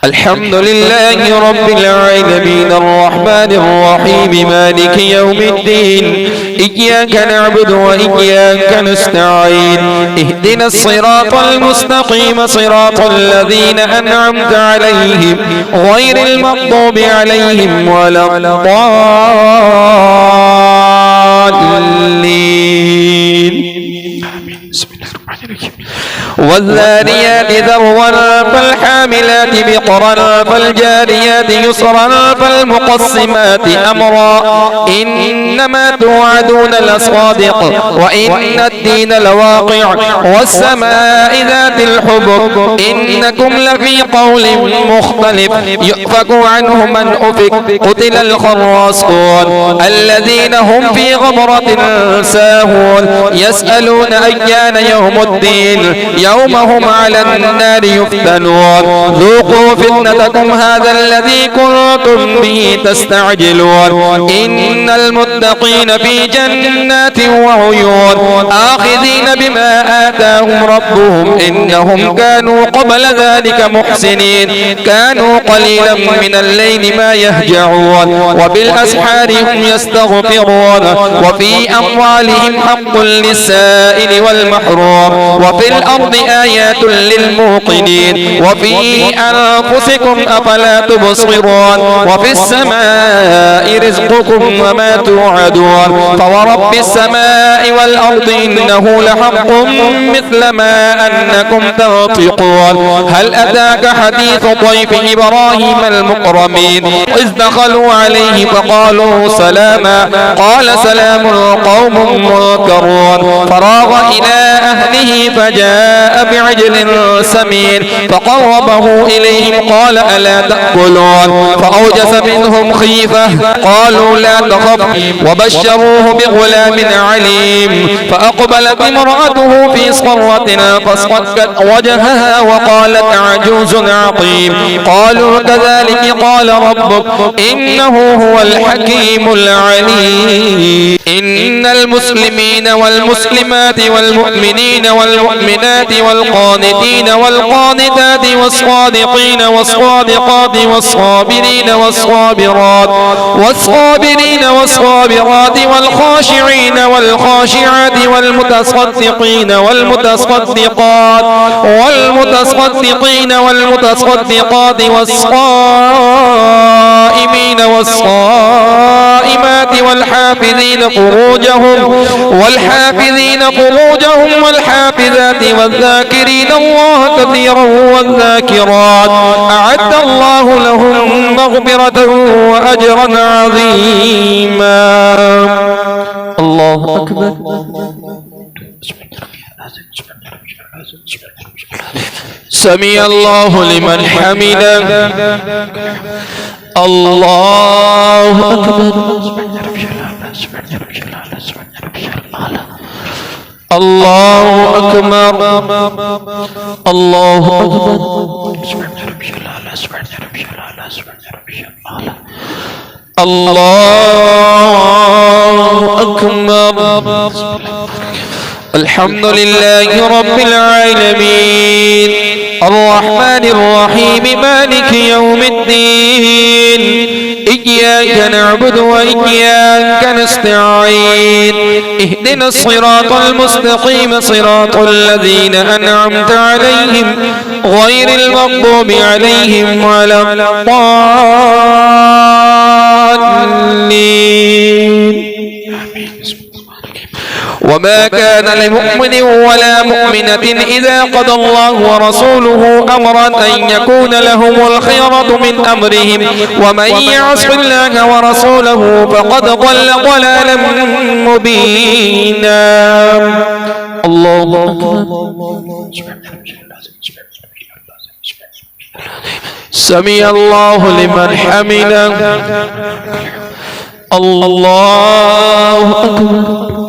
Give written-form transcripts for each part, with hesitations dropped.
الحمد لله رب العالمين الرحمن الرحيم مالك يوم الدين إياك نعبد وإياك نستعين اهدنا الصراط المستقيم صراط الذين أنعمت عليهم غير المغضوب عليهم ولا الضالين. والذاريات ذروا فالحاملات بقرا فالجاريات يسرا فالمقسمات أمرا إنما توعدون لصادق وإن الدين لواقع والسماء ذات الحبك إنكم لفي قول مختلف يؤفك عنه من أفك قتل الخراصون الذين هم في غمرة ساهون يسألون أيان يوم الدين يوم هم على النار يفتنون ذوقوا فتنتكم هذا الذي كنتم به تستعجلون إن المتقين في جنات وعيون آخذين بما آتاهم ربهم إنهم كانوا قبل ذلك محسنين كانوا قليلا من الليل ما يهجعون وبالأسحار هم يستغفرون وفي أموالهم حق للسائل والمحروم وفي الأرض آيات للموقنين وفي أنفسكم أفلا تبصرون وفي السماء رزقكم وما توعدون فورب السماء والأرض إنه لحق مثل ما أنكم تنطقون هل أتاك حديث ضيف إبراهيم المكرمين إذ دخلوا عليه فقالوا سلاما قال سلام قوم منكرون فراغ إلى أهله فجاء بعجل سمين فقربه إليهم قال ألا تأكلون فأوجس منهم خيفة قالوا لا تخف وبشروه بغلام عليم فأقبلت امرأته في صرة فاصطكت وجهها وقالت عجوز عقيم قالوا كذلك قال ربك إنه هو الحكيم العليم إن المسلمين والمسلمات والمؤمنين والمؤمنات والقانتين والقانتات والصادقين والصادقات والصابرين والصابرات والخاشعين والخاشعات والمتصدقين والمتصدقات والصائمين والصائمات والحافظين فروجهم والحافظات والذاكرين الله كثيرا والذاكرات أعد الله لهم مغفرة وأجرا عظيما. الله أكبر. سمع الله لمن حمده. الله أكبر. الله أكبر. الله أكبر. الله أكبر. الحمد لله رب العالمين الرحمن الرحيم مالك يوم الدين إياك نعبد وإياك نستعين اهدنا الصراط المستقيم صراط الذين أنعمت عليهم غير المغضوب عليهم ولا الضالين. وما كان لمؤمن ولا مؤمنة إذا قضى الله ورسوله أمرا أن يكون لهم الخيرة من أمرهم ومن يعص الله ورسوله فقد ضل ضلالا مبينا. الله أكبر. سمع الله لمن حمده. الله أكبر.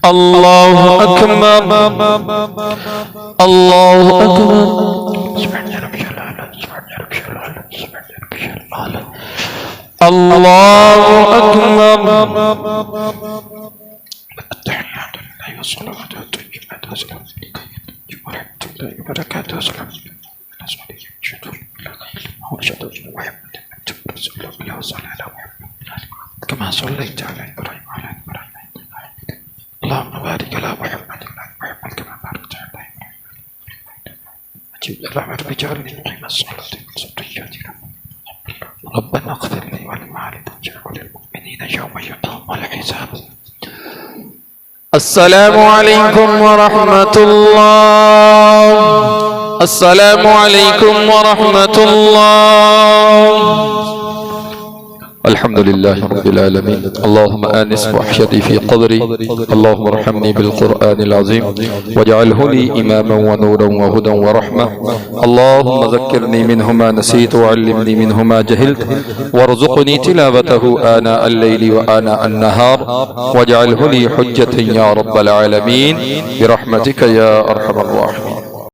الله أكبر. الله أكبر. الله أكبر. التحيات لله والصلوات والطيبات والسلام عليك ورحمة الله وبركاته. السلام عليكم كما صليت على إبراهيم وعلى آل إبراهيم. اللهم بارك على محمد وعلى آل محمد كما باركت على إبراهيم. أجب دعوة بجعلني مقيم الصلاة وذريتي. ربنا اغفر لي ولوالدي وللمؤمنين يوم يقوم الحساب. السلام عليكم ورحمة الله. السلام عليكم ورحمة الله. الحمد لله رب العالمين. اللهم آنس وحشتي في قبري، اللهم ارحمني بالقرآن العظيم واجعله لي إماما ونورا وهدى ورحمة. اللهم ذكرني منه ما نسيت وعلمني منه ما جهلت وارزقني تلاوته آناء الليل وآناء النهار واجعله لي حجة يا رب العالمين برحمتك يا أرحم